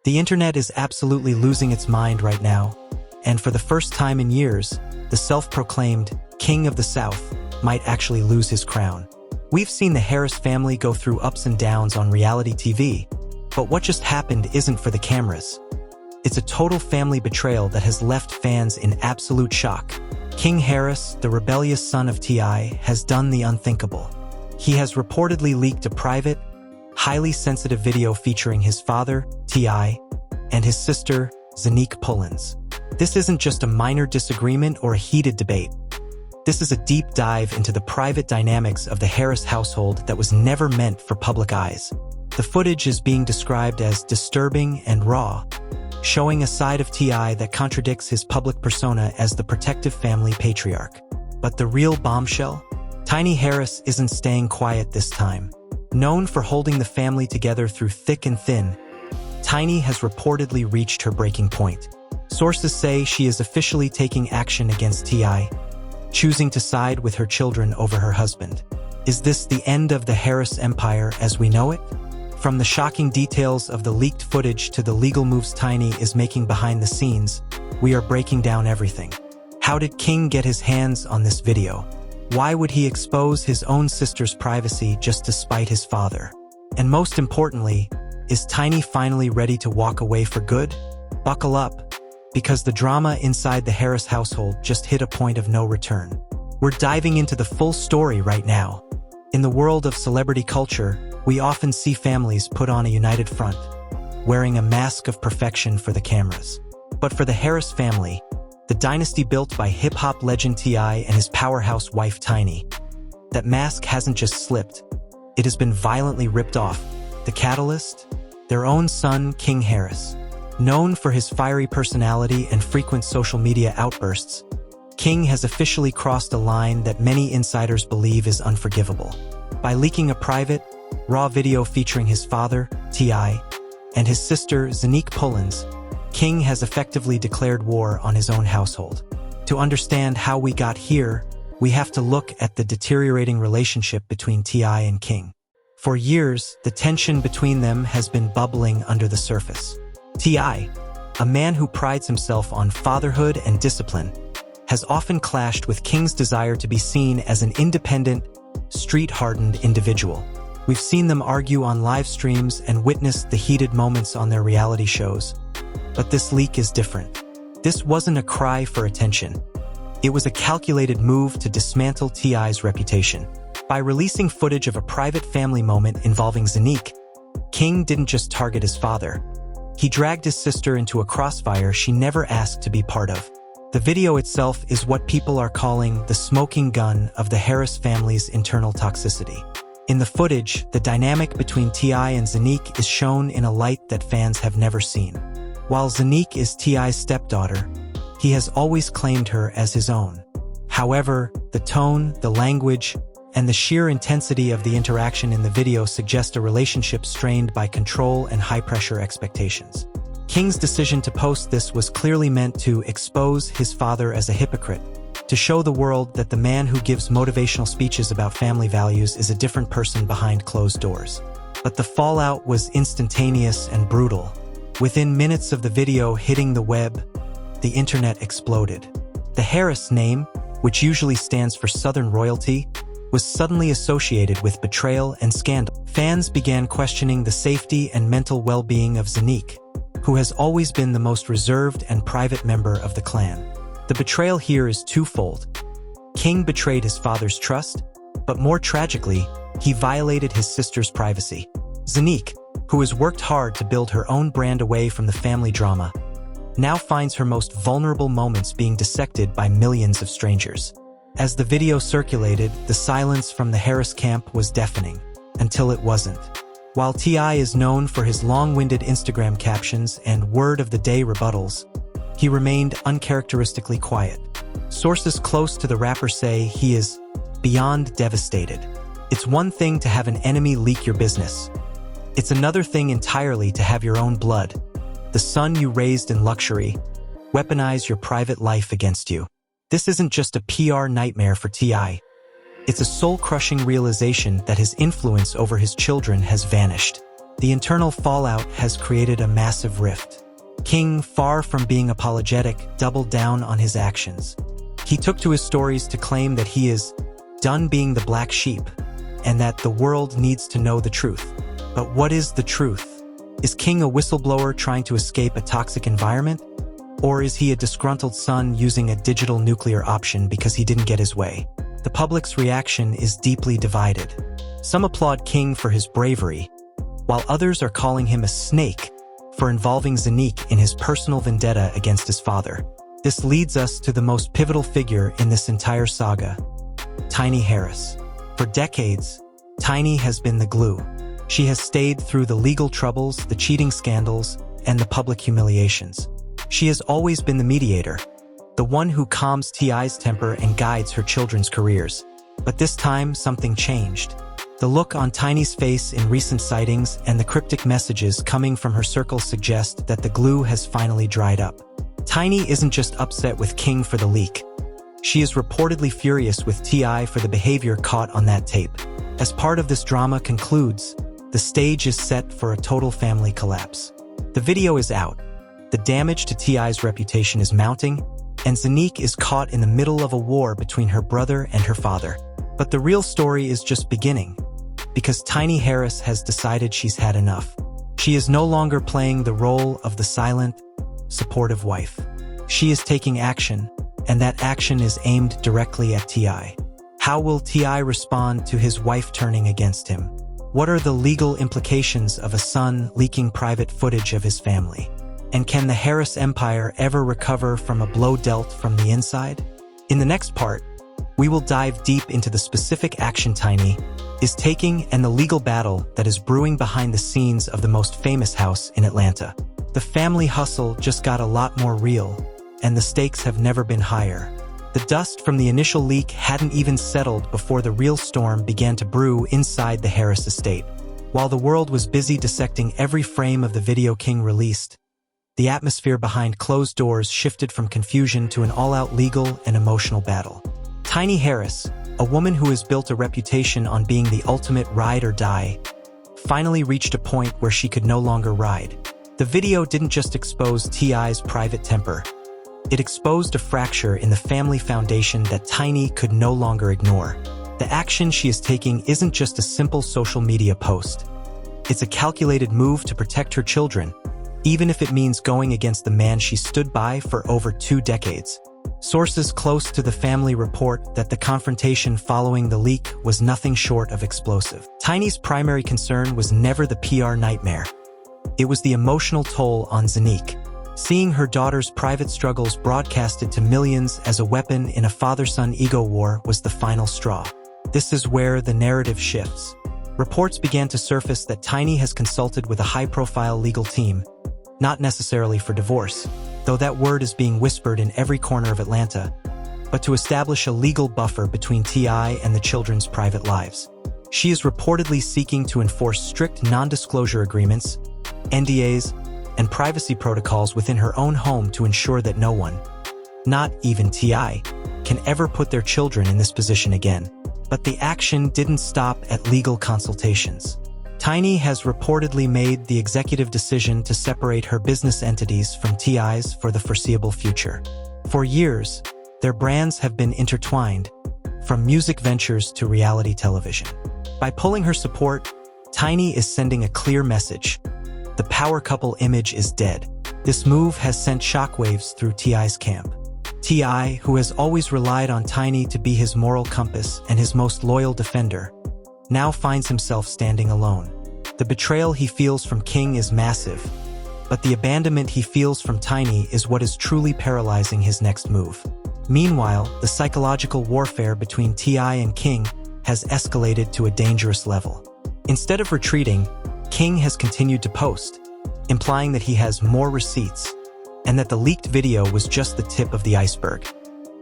The internet is absolutely losing its mind right now, and for the first time in years, the self-proclaimed King of the South might actually lose his crown. We've seen the Harris family go through ups and downs on reality TV, but what just happened isn't for the cameras. It's a total family betrayal that has left fans in absolute shock. King Harris, the rebellious son of T.I., has done the unthinkable. He has reportedly leaked a private, highly sensitive video featuring his father, T.I., and his sister, Zonnique Pullins. This isn't just a minor disagreement or a heated debate. This is a deep dive into the private dynamics of the Harris household that was never meant for public eyes. The footage is being described as disturbing and raw, showing a side of T.I. that contradicts his public persona as the protective family patriarch. But the real bombshell? Tiny Harris isn't staying quiet this time. Known for holding the family together through thick and thin, Tiny has reportedly reached her breaking point. Sources say she is officially taking action against T.I., choosing to side with her children over her husband. Is this the end of the Harris empire as we know it? From the shocking details of the leaked footage to the legal moves Tiny is making behind the scenes, we are breaking down everything. How did King get his hands on this video? Why would he expose his own sister's privacy just to spite his father? And most importantly, is Tiny finally ready to walk away for good? Buckle up, because the drama inside the Harris household just hit a point of no return. We're diving into the full story right now. In the world of celebrity culture, we often see families put on a united front, wearing a mask of perfection for the cameras. But for the Harris family, the dynasty built by hip-hop legend T.I. and his powerhouse wife Tiny, that mask hasn't just slipped, it has been violently ripped off. The catalyst? Their own son, King Harris. Known for his fiery personality and frequent social media outbursts, King has officially crossed a line that many insiders believe is unforgivable. By leaking a private, raw video featuring his father, T.I., and his sister, Zonnique Pullins, King has effectively declared war on his own household. To understand how we got here, we have to look at the deteriorating relationship between T.I. and King. For years, the tension between them has been bubbling under the surface. T.I., a man who prides himself on fatherhood and discipline, has often clashed with King's desire to be seen as an independent, street-hardened individual. We've seen them argue on live streams and witnessed the heated moments on their reality shows. But this leak is different. This wasn't a cry for attention. It was a calculated move to dismantle T.I.'s reputation. By releasing footage of a private family moment involving Zonnique, King didn't just target his father. He dragged his sister into a crossfire she never asked to be part of. The video itself is what people are calling the smoking gun of the Harris family's internal toxicity. In the footage, the dynamic between T.I. and Zonnique is shown in a light that fans have never seen. While Zonnique is T.I.'s stepdaughter, he has always claimed her as his own. However, the tone, the language, and the sheer intensity of the interaction in the video suggest a relationship strained by control and high-pressure expectations. King's decision to post this was clearly meant to expose his father as a hypocrite, to show the world that the man who gives motivational speeches about family values is a different person behind closed doors. But the fallout was instantaneous and brutal. Within minutes of the video hitting the web, the internet exploded. The Harris name, which usually stands for Southern royalty, was suddenly associated with betrayal and scandal. Fans began questioning the safety and mental well-being of Zonnique, who has always been the most reserved and private member of the clan. The betrayal here is twofold. King betrayed his father's trust, but more tragically, he violated his sister's privacy. Zonnique, who has worked hard to build her own brand away from the family drama, now finds her most vulnerable moments being dissected by millions of strangers. As the video circulated, the silence from the Harris camp was deafening, until it wasn't. While T.I. is known for his long-winded Instagram captions and word-of-the-day rebuttals, he remained uncharacteristically quiet. Sources close to the rapper say he is beyond devastated. It's one thing to have an enemy leak your business. It's another thing entirely to have your own blood, the son you raised in luxury, weaponize your private life against you. This isn't just a PR nightmare for T.I. It's a soul-crushing realization that his influence over his children has vanished. The internal fallout has created a massive rift. King, far from being apologetic, doubled down on his actions. He took to his stories to claim that he is done being the black sheep and that the world needs to know the truth. But what is the truth? Is King a whistleblower trying to escape a toxic environment? Or is he a disgruntled son using a digital nuclear option because he didn't get his way? The public's reaction is deeply divided. Some applaud King for his bravery, while others are calling him a snake for involving Zonnique in his personal vendetta against his father. This leads us to the most pivotal figure in this entire saga, Tiny Harris. For decades, Tiny has been the glue. She has stayed through the legal troubles, the cheating scandals, and the public humiliations. She has always been the mediator, the one who calms T.I.'s temper and guides her children's careers. But this time, something changed. The look on Tiny's face in recent sightings and the cryptic messages coming from her circle suggest that the glue has finally dried up. Tiny isn't just upset with King for the leak. She is reportedly furious with T.I. for the behavior caught on that tape. As part of this drama concludes, the stage is set for a total family collapse. The video is out. The damage to T.I.'s reputation is mounting, and Zonnique is caught in the middle of a war between her brother and her father. But the real story is just beginning, because Tiny Harris has decided she's had enough. She is no longer playing the role of the silent, supportive wife. She is taking action, and that action is aimed directly at T.I. How will T.I. respond to his wife turning against him? What are the legal implications of a son leaking private footage of his family? And can the Harris empire ever recover from a blow dealt from the inside? In the next part, we will dive deep into the specific action Tiny is taking and the legal battle that is brewing behind the scenes of the most famous house in Atlanta. The family hustle just got a lot more real, and the stakes have never been higher. The dust from the initial leak hadn't even settled before the real storm began to brew inside the Harris estate. While the world was busy dissecting every frame of the video King released, the atmosphere behind closed doors shifted from confusion to an all-out legal and emotional battle. Tiny Harris, a woman who has built a reputation on being the ultimate ride or die, finally reached a point where she could no longer ride. The video didn't just expose T.I.'s private temper. It exposed a fracture in the family foundation that Tiny could no longer ignore. The action she is taking isn't just a simple social media post. It's a calculated move to protect her children, even if it means going against the man she stood by for over 2 decades. Sources close to the family report that the confrontation following the leak was nothing short of explosive. Tiny's primary concern was never the PR nightmare. It was the emotional toll on Zonnique. Seeing her daughter's private struggles broadcasted to millions as a weapon in a father-son ego war was the final straw. This is where the narrative shifts. Reports began to surface that Tiny has consulted with a high-profile legal team, not necessarily for divorce, though that word is being whispered in every corner of Atlanta, but to establish a legal buffer between T.I. and the children's private lives. She is reportedly seeking to enforce strict non-disclosure agreements, NDAs, and privacy protocols within her own home to ensure that no one, not even T.I., can ever put their children in this position again. But the action didn't stop at legal consultations. Tiny has reportedly made the executive decision to separate her business entities from T.I.'s for the foreseeable future. For years, their brands have been intertwined, from music ventures to reality television. By pulling her support, Tiny is sending a clear message. The power couple image is dead. This move has sent shockwaves through T.I.'s camp. T.I., who has always relied on Tiny to be his moral compass and his most loyal defender, now finds himself standing alone. The betrayal he feels from King is massive, but the abandonment he feels from Tiny is what is truly paralyzing his next move. Meanwhile, the psychological warfare between T.I. and King has escalated to a dangerous level. Instead of retreating, King has continued to post, implying that he has more receipts, and that the leaked video was just the tip of the iceberg.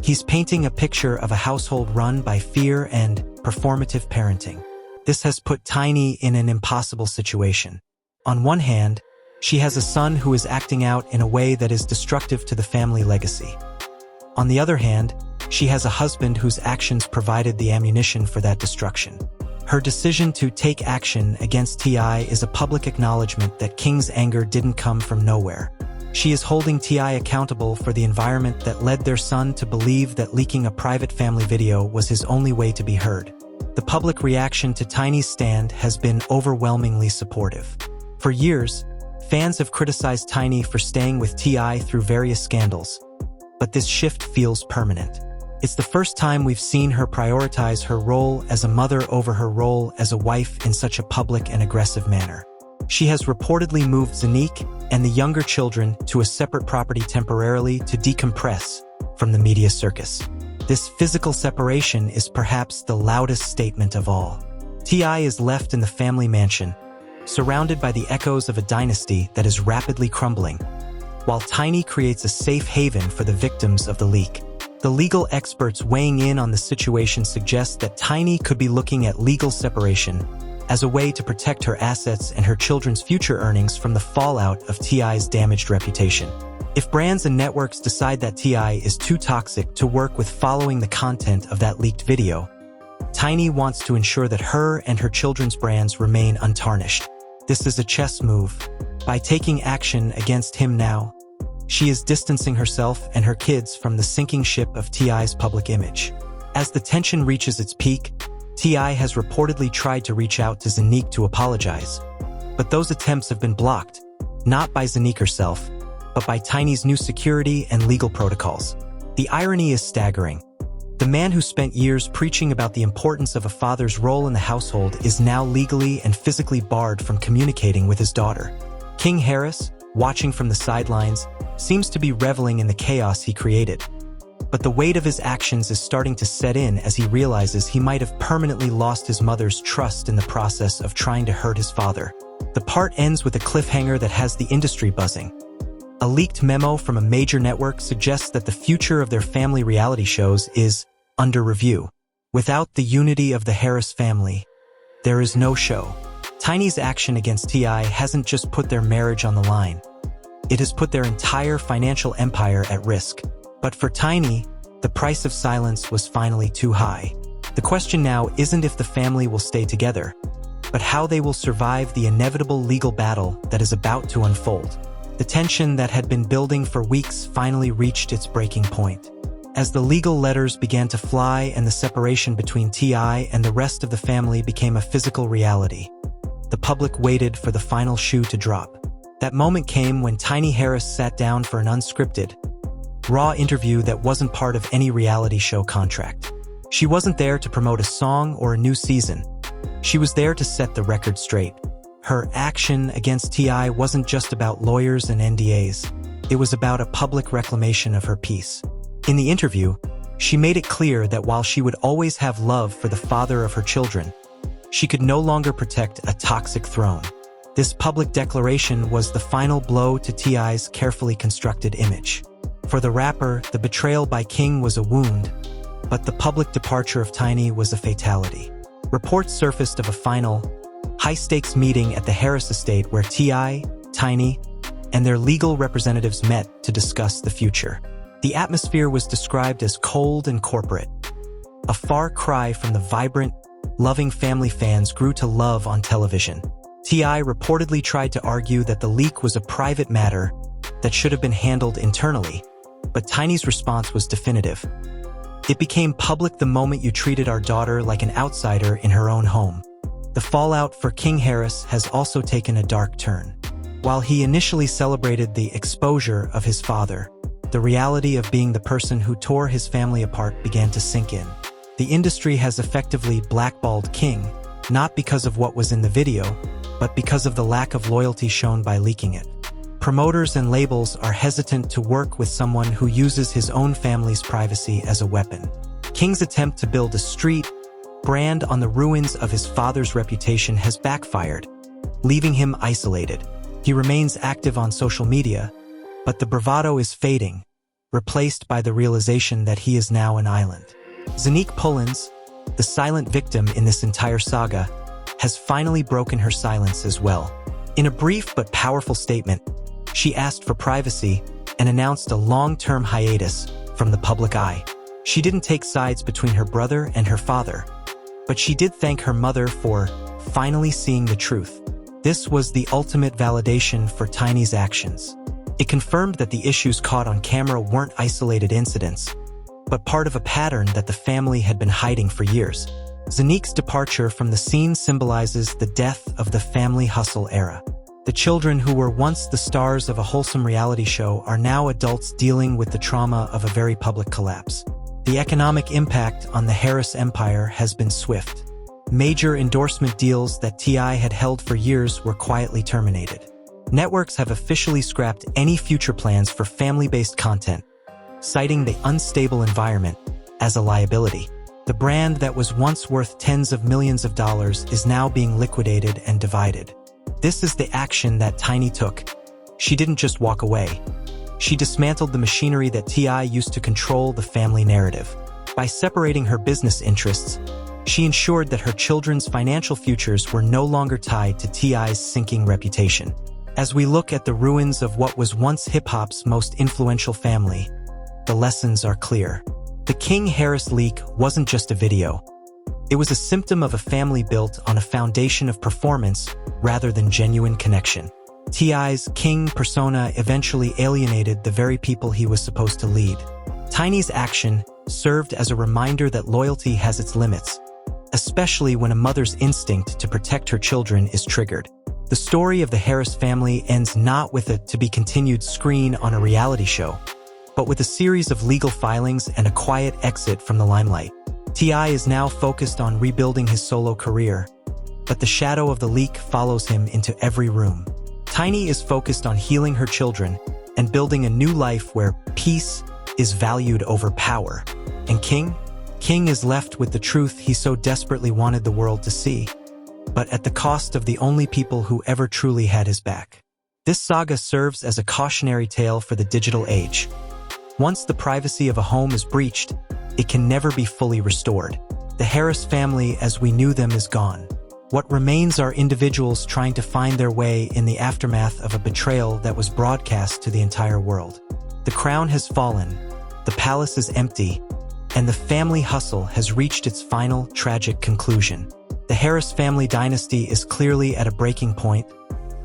He's painting a picture of a household run by fear and performative parenting. This has put Tiny in an impossible situation. On one hand, she has a son who is acting out in a way that is destructive to the family legacy. On the other hand, she has a husband whose actions provided the ammunition for that destruction. Her decision to take action against T.I. is a public acknowledgement that King's anger didn't come from nowhere. She is holding T.I. accountable for the environment that led their son to believe that leaking a private family video was his only way to be heard. The public reaction to Tiny's stand has been overwhelmingly supportive. For years, fans have criticized Tiny for staying with T.I. through various scandals, but this shift feels permanent. It's the first time we've seen her prioritize her role as a mother over her role as a wife in such a public and aggressive manner. She has reportedly moved Zonnique and the younger children to a separate property temporarily to decompress from the media circus. This physical separation is perhaps the loudest statement of all. T.I. is left in the family mansion, surrounded by the echoes of a dynasty that is rapidly crumbling, while Tiny creates a safe haven for the victims of the leak. The legal experts weighing in on the situation suggest that Tiny could be looking at legal separation as a way to protect her assets and her children's future earnings from the fallout of T.I.'s damaged reputation. If brands and networks decide that T.I. is too toxic to work with following the content of that leaked video, Tiny wants to ensure that her and her children's brands remain untarnished. This is a chess move. By taking action against him now, she is distancing herself and her kids from the sinking ship of T.I.'s public image. As the tension reaches its peak, T.I. has reportedly tried to reach out to Zonnique to apologize, but those attempts have been blocked, not by Zonnique herself, but by Tiny's new security and legal protocols. The irony is staggering. The man who spent years preaching about the importance of a father's role in the household is now legally and physically barred from communicating with his daughter. King Harris, watching from the sidelines, seems to be reveling in the chaos he created. But the weight of his actions is starting to set in as he realizes he might have permanently lost his mother's trust in the process of trying to hurt his father. The part ends with a cliffhanger that has the industry buzzing. A leaked memo from a major network suggests that the future of their family reality shows is under review. Without the unity of the Harris family, there is no show. Tiny's action against T.I. hasn't just put their marriage on the line. It has put their entire financial empire at risk. But for Tiny, the price of silence was finally too high. The question now isn't if the family will stay together, but how they will survive the inevitable legal battle that is about to unfold. The tension that had been building for weeks finally reached its breaking point. As the legal letters began to fly and the separation between T.I. and the rest of the family became a physical reality, the public waited for the final shoe to drop. That moment came when Tiny Harris sat down for an unscripted, raw interview that wasn't part of any reality show contract. She wasn't there to promote a song or a new season. She was there to set the record straight. Her action against T.I. wasn't just about lawyers and NDAs. It was about a public reclamation of her peace. In the interview, she made it clear that while she would always have love for the father of her children, she could no longer protect a toxic throne. This public declaration was the final blow to T.I.'s carefully constructed image. For the rapper, the betrayal by King was a wound, but the public departure of Tiny was a fatality. Reports surfaced of a final, high-stakes meeting at the Harris estate where T.I., Tiny, and their legal representatives met to discuss the future. The atmosphere was described as cold and corporate. A far cry from the vibrant, loving family fans grew to love on television. T.I. reportedly tried to argue that the leak was a private matter that should have been handled internally, but Tiny's response was definitive. It became public the moment you treated our daughter like an outsider in her own home. The fallout for King Harris has also taken a dark turn. While he initially celebrated the exposure of his father, the reality of being the person who tore his family apart began to sink in. The industry has effectively blackballed King, not because of what was in the video, but because of the lack of loyalty shown by leaking it. Promoters and labels are hesitant to work with someone who uses his own family's privacy as a weapon. King's attempt to build a street brand on the ruins of his father's reputation has backfired, leaving him isolated. He remains active on social media, but the bravado is fading, replaced by the realization that he is now an island. Zonnique Pullins, the silent victim in this entire saga, has finally broken her silence as well. In a brief but powerful statement, she asked for privacy and announced a long-term hiatus from the public eye. She didn't take sides between her brother and her father, But she did thank her mother for finally seeing the truth. This was the ultimate validation for Tiny's actions. It confirmed that the issues caught on camera weren't isolated incidents, but part of a pattern that the family had been hiding for years. Zonnique's departure from the scene symbolizes the death of the family hustle era. The children who were once the stars of a wholesome reality show are now adults dealing with the trauma of a very public collapse. The economic impact on the Harris empire has been swift. Major endorsement deals that T.I. had held for years were quietly terminated. Networks have officially scrapped any future plans for family-based content, citing the unstable environment as a liability. The brand that was once worth tens of millions of dollars is now being liquidated and divided. This is the action that Tiny took. She didn't just walk away. She dismantled the machinery that T.I. used to control the family narrative. By separating her business interests, she ensured that her children's financial futures were no longer tied to T.I.'s sinking reputation. As we look at the ruins of what was once hip-hop's most influential family, the lessons are clear. The King Harris leak wasn't just a video. It was a symptom of a family built on a foundation of performance rather than genuine connection. T.I.'s king persona eventually alienated the very people he was supposed to lead. Tiny's action served as a reminder that loyalty has its limits, especially when a mother's instinct to protect her children is triggered. The story of the Harris family ends not with a to-be-continued screen on a reality show, but with a series of legal filings and a quiet exit from the limelight. T.I. is now focused on rebuilding his solo career, but the shadow of the leak follows him into every room. Tiny is focused on healing her children and building a new life where peace is valued over power. And King is left with the truth he so desperately wanted the world to see, but at the cost of the only people who ever truly had his back. This saga serves as a cautionary tale for the digital age. Once the privacy of a home is breached, it can never be fully restored. The Harris family as we knew them is gone. What remains are individuals trying to find their way in the aftermath of a betrayal that was broadcast to the entire world. The crown has fallen, the palace is empty, and the family hustle has reached its final tragic conclusion. The Harris family dynasty is clearly at a breaking point,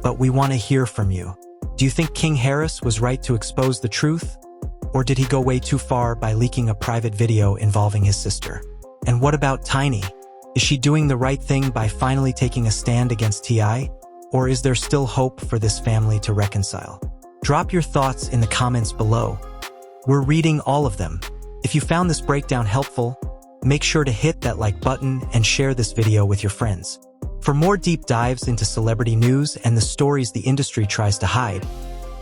but we want to hear from you. Do you think King Harris was right to expose the truth? Or did he go way too far by leaking a private video involving his sister? And what about Tiny? Is she doing the right thing by finally taking a stand against T.I.? Or is there still hope for this family to reconcile? Drop your thoughts in the comments below. We're reading all of them. If you found this breakdown helpful, make sure to hit that like button and share this video with your friends. For more deep dives into celebrity news and the stories the industry tries to hide,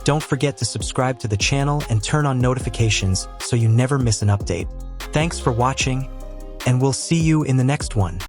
don't forget to subscribe to the channel and turn on notifications so you never miss an update. Thanks for watching, and we'll see you in the next one.